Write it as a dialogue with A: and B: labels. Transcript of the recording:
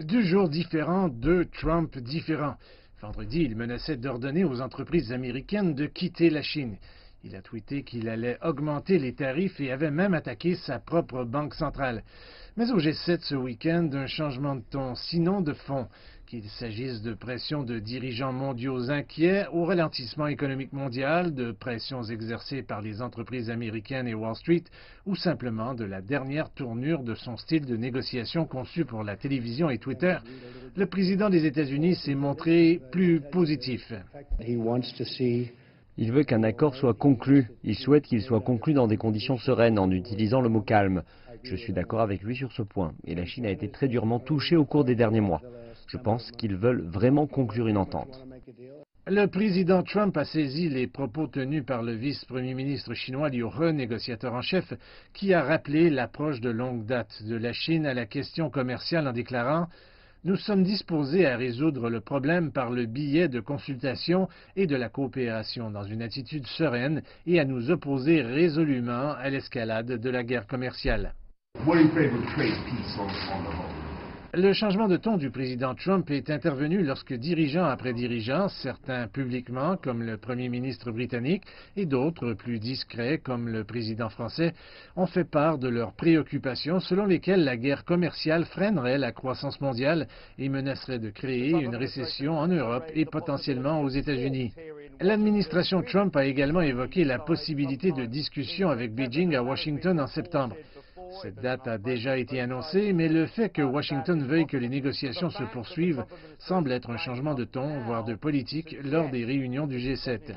A: Deux jours différents, deux Trump différents. Vendredi, il menaçait d'ordonner aux entreprises américaines de quitter la Chine. Il a tweeté qu'il allait augmenter les tarifs et avait même attaqué sa propre banque centrale. Mais au G7 ce week-end, un changement de ton, sinon de fond, qu'il s'agisse de pressions de dirigeants mondiaux inquiets au ralentissement économique mondial, de pressions exercées par les entreprises américaines et Wall Street, ou simplement de la dernière tournure de son style de négociation conçu pour la télévision et Twitter, le président des États-Unis s'est montré plus positif.
B: Il veut qu'un accord soit conclu. Il souhaite qu'il soit conclu dans des conditions sereines en utilisant le mot calme. Je suis d'accord avec lui sur ce point, et la Chine a été très durement touchée au cours des derniers mois. Je pense qu'ils veulent vraiment conclure une entente.
A: Le président Trump a saisi les propos tenus par le vice-premier ministre chinois Liu He, négociateur en chef, qui a rappelé l'approche de longue date de la Chine à la question commerciale en déclarant « Nous sommes disposés à résoudre le problème par le biais de consultation et de la coopération dans une attitude sereine et à nous opposer résolument à l'escalade de la guerre commerciale. » Le changement de ton du président Trump est intervenu lorsque dirigeant après dirigeant, certains publiquement comme le premier ministre britannique et d'autres plus discrets comme le président français, ont fait part de leurs préoccupations selon lesquelles la guerre commerciale freinerait la croissance mondiale et menacerait de créer une récession en Europe et potentiellement aux États-Unis. L'administration Trump a également évoqué la possibilité de discussions avec Beijing à Washington en septembre. Cette date a déjà été annoncée, mais le fait que Washington veuille que les négociations se poursuivent semble être un changement de ton, voire de politique, lors des réunions du G7.